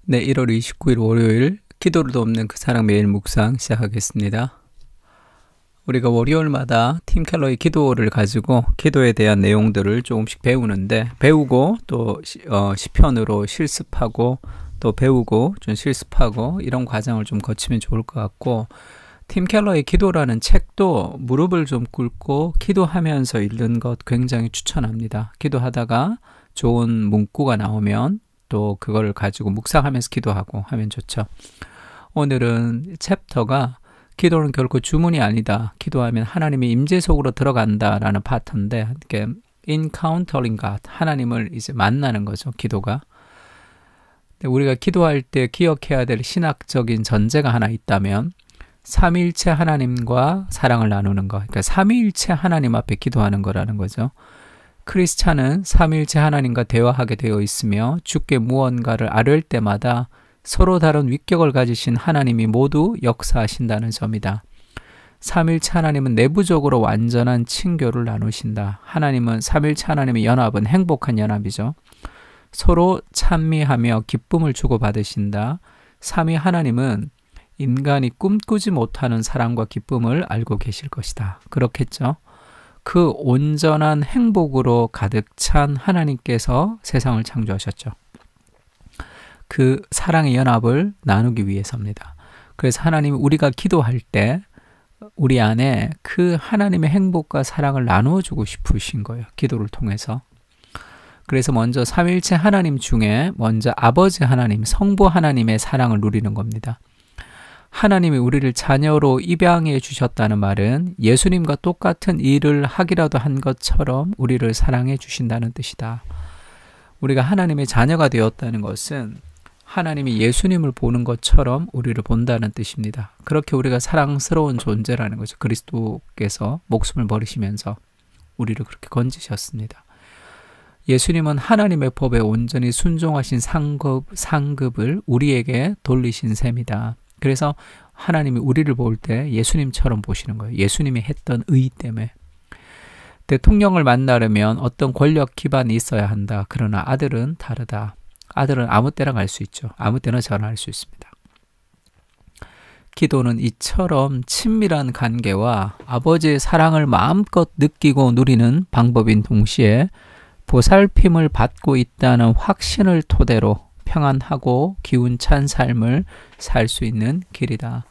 네, 1월 29일 월요일 기도를 돕는 그 사랑 매일 묵상 시작하겠습니다. 우리가 월요일마다 팀 켈러의 기도를 가지고 기도에 대한 내용들을 조금씩 배우는데 배우고 또 시편으로 실습하고 또 배우고 좀 실습하고 이런 과정을 좀 거치면 좋을 것 같고, 팀 켈러의 기도라는 책도 무릎을 좀 꿇고 기도하면서 읽는 것 굉장히 추천합니다. 기도하다가 좋은 문구가 나오면 또 그걸 가지고 묵상하면서 기도하고 하면 좋죠. 오늘은 챕터가 기도는 결코 주문이 아니다. 기도하면 하나님의 임재 속으로 들어간다 라는 파트인데, 이렇게 encountering God, 하나님을 이제 만나는 거죠, 기도가. 우리가 기도할 때 기억해야 될 신학적인 전제가 하나 있다면 삼위일체 하나님과 사랑을 나누는 것, 그러니까 삼위일체 하나님 앞에 기도하는 거라는 거죠. 크리스찬은 삼위일체 하나님과 대화하게 되어 있으며 주께 무언가를 아뢰을 때마다 서로 다른 위격을 가지신 하나님이 모두 역사하신다는 점이다. 삼위일체 하나님은 내부적으로 완전한 친교를 나누신다. 하나님은 삼위일체 하나님의 연합은 행복한 연합이죠. 서로 찬미하며 기쁨을 주고받으신다. 삼위 하나님은 인간이 꿈꾸지 못하는 사랑과 기쁨을 알고 계실 것이다. 그렇겠죠. 그 온전한 행복으로 가득 찬 하나님께서 세상을 창조하셨죠. 그 사랑의 연합을 나누기 위해서입니다. 그래서 하나님이 우리가 기도할 때 우리 안에 그 하나님의 행복과 사랑을 나누어주고 싶으신 거예요. 기도를 통해서. 그래서 먼저 삼위일체 하나님 중에 먼저 아버지 하나님, 성부 하나님의 사랑을 누리는 겁니다. 하나님이 우리를 자녀로 입양해 주셨다는 말은 예수님과 똑같은 일을 하기라도 한 것처럼 우리를 사랑해 주신다는 뜻이다. 우리가 하나님의 자녀가 되었다는 것은 하나님이 예수님을 보는 것처럼 우리를 본다는 뜻입니다. 그렇게 우리가 사랑스러운 존재라는 거죠. 그리스도께서 목숨을 버리시면서 우리를 그렇게 건지셨습니다. 예수님은 하나님의 법에 온전히 순종하신 상급을 우리에게 돌리신 셈이다. 그래서 하나님이 우리를 볼 때 예수님처럼 보시는 거예요. 예수님이 했던 의 때문에. 대통령을 만나려면 어떤 권력 기반이 있어야 한다. 그러나 아들은 다르다. 아들은 아무 때나 갈 수 있죠. 아무 때나 전화할 수 있습니다. 기도는 이처럼 친밀한 관계와 아버지의 사랑을 마음껏 느끼고 누리는 방법인 동시에 보살핌을 받고 있다는 확신을 토대로 평안하고 기운찬 삶을 살 수 있는 길이다.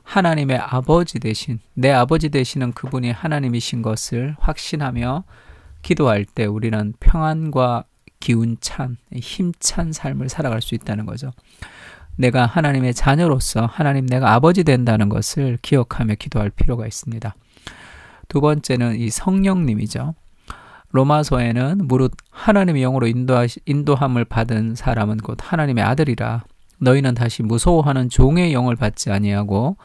하나님의 아버지 되신, 내 아버지 되시는 그분이 하나님이신 것을 확신하며 기도할 때 우리는 평안과 기운찬, 힘찬 삶을 살아갈 수 있다는 거죠. 내가 하나님의 자녀로서 하나님 내가 아버지 된다는 것을 기억하며 기도할 필요가 있습니다. 두 번째는 이 성령님이죠. 로마서에는 무릇 하나님의 영으로 인도함을 받은 사람은 곧 하나님의 아들이라. 너희는 다시 무서워하는 종의 영을 받지 아니하고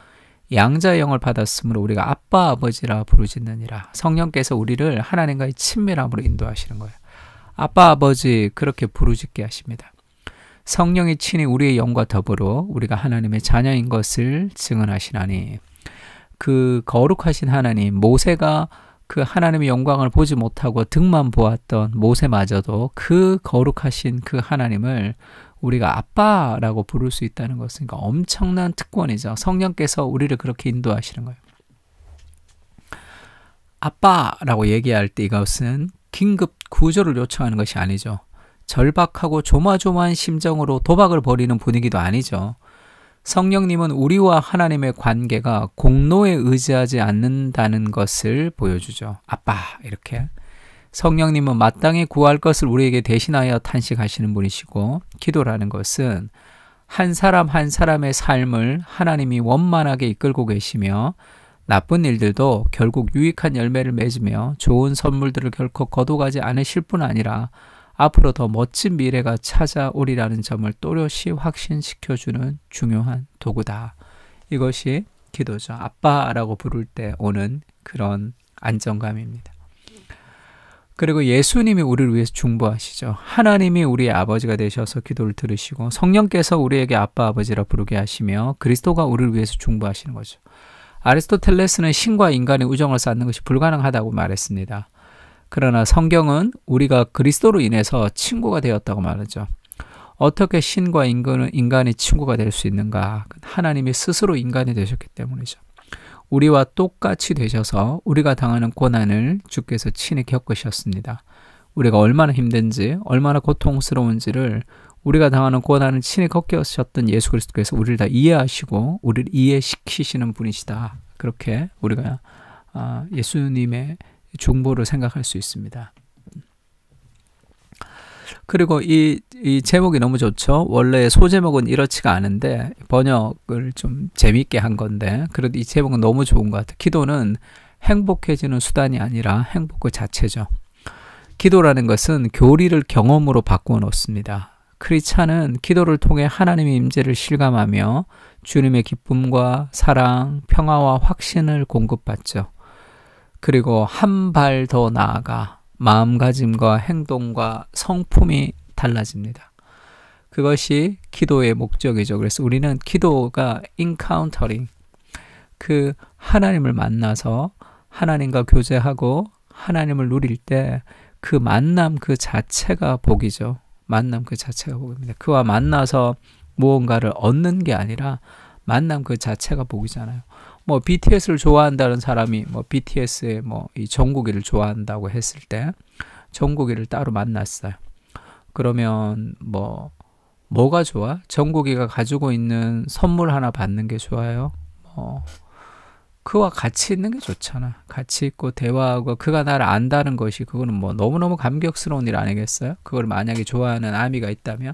양자의 영을 받았으므로 우리가 아빠 아버지라 부르짖느니라. 성령께서 우리를 하나님과의 친밀함으로 인도하시는 거예요. 아빠 아버지 그렇게 부르짖게 하십니다. 성령이 친히 우리의 영과 더불어 우리가 하나님의 자녀인 것을 증언하시나니. 그 거룩하신 하나님, 모세가 그 하나님의 영광을 보지 못하고 등만 보았던 모세마저도 그 거룩하신 그 하나님을 우리가 아빠라고 부를 수 있다는 것은 엄청난 특권이죠. 성령께서 우리를 그렇게 인도하시는 거예요. 아빠라고 얘기할 때 이것은 긴급 구조를 요청하는 것이 아니죠. 절박하고 조마조마한 심정으로 도박을 벌이는 분위기도 아니죠. 성령님은 우리와 하나님의 관계가 공로에 의지하지 않는다는 것을 보여주죠. 아빠 이렇게. 성령님은 마땅히 구할 것을 우리에게 대신하여 탄식하시는 분이시고, 기도라는 것은 한 사람 한 사람의 삶을 하나님이 원만하게 이끌고 계시며 나쁜 일들도 결국 유익한 열매를 맺으며 좋은 선물들을 결코 거둬가지 않으실 뿐 아니라 앞으로 더 멋진 미래가 찾아오리라는 점을 또렷이 확신시켜주는 중요한 도구다. 이것이 기도죠. 아빠라고 부를 때 오는 그런 안정감입니다. 그리고 예수님이 우리를 위해서 중보하시죠. 하나님이 우리의 아버지가 되셔서 기도를 들으시고 성령께서 우리에게 아빠 아버지라 부르게 하시며 그리스도가 우리를 위해서 중보하시는 거죠. 아리스토텔레스는 신과 인간의 우정을 쌓는 것이 불가능하다고 말했습니다. 그러나 성경은 우리가 그리스도로 인해서 친구가 되었다고 말하죠. 어떻게 신과 인간이 친구가 될 수 있는가? 하나님이 스스로 인간이 되셨기 때문이죠. 우리와 똑같이 되셔서 우리가 당하는 고난을 주께서 친히 겪으셨습니다. 우리가 얼마나 힘든지, 얼마나 고통스러운지를 우리가 당하는 고난을 친히 겪으셨던 예수 그리스도께서 우리를 다 이해하시고 우리를 이해시키시는 분이시다. 그렇게 우리가 예수님의 중보를 생각할 수 있습니다. 그리고 이 제목이 너무 좋죠. 원래 소제목은 이렇지가 않은데 번역을 좀 재미있게 한 건데 그래도 이 제목은 너무 좋은 것 같아요. 기도는 행복해지는 수단이 아니라 행복 그 자체죠. 기도라는 것은 교리를 경험으로 바꾸어 놓습니다. 크리스찬은 기도를 통해 하나님의 임재를 실감하며 주님의 기쁨과 사랑, 평화와 확신을 공급받죠. 그리고 한 발 더 나아가 마음가짐과 행동과 성품이 달라집니다. 그것이 기도의 목적이죠. 그래서 우리는 기도가 encountering, 그 하나님을 만나서 하나님과 교제하고 하나님을 누릴 때 그 만남 그 자체가 복이죠. 만남 그 자체가 복입니다. 그와 만나서 무언가를 얻는 게 아니라 만남 그 자체가 복이잖아요. 뭐 BTS를 좋아한다는 사람이 뭐 BTS의 뭐 이 정국이를 좋아한다고 했을 때 정국이를 따로 만났어요. 그러면 뭐가 좋아? 정국이가 가지고 있는 선물 하나 받는 게 좋아요? 그와 같이 있는 게 좋잖아. 같이 있고 대화하고 그가 나를 안다는 것이 그거는 뭐 너무너무 감격스러운 일 아니겠어요? 그걸 만약에 좋아하는 아미가 있다면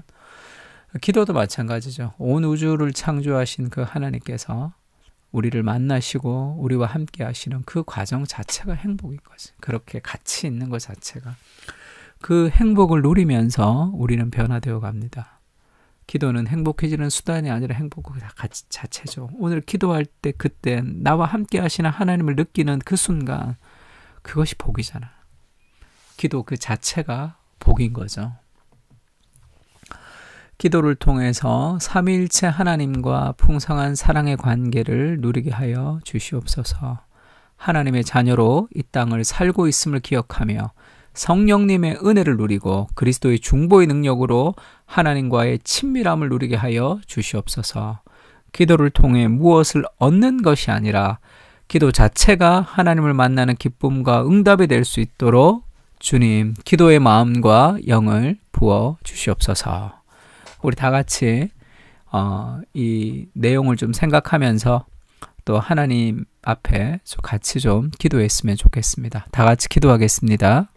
기도도 마찬가지죠. 온 우주를 창조하신 그 하나님께서 우리를 만나시고 우리와 함께 하시는 그 과정 자체가 행복인 거지. 그렇게 같이 있는 것 자체가. 그 행복을 누리면서 우리는 변화되어 갑니다. 기도는 행복해지는 수단이 아니라 행복 그 자체죠. 오늘 기도할 때 그때 나와 함께 하시는 하나님을 느끼는 그 순간 그것이 복이잖아. 기도 그 자체가 복인 거죠. 기도를 통해서 삼위일체 하나님과 풍성한 사랑의 관계를 누리게 하여 주시옵소서. 하나님의 자녀로 이 땅을 살고 있음을 기억하며 성령님의 은혜를 누리고 그리스도의 중보의 능력으로 하나님과의 친밀함을 누리게 하여 주시옵소서. 기도를 통해 무엇을 얻는 것이 아니라 기도 자체가 하나님을 만나는 기쁨과 응답이 될 수 있도록 주님 기도의 마음과 영을 부어 주시옵소서. 우리 다 같이 이 내용을 좀 생각하면서 또 하나님 앞에 같이 좀 기도했으면 좋겠습니다. 다 같이 기도하겠습니다.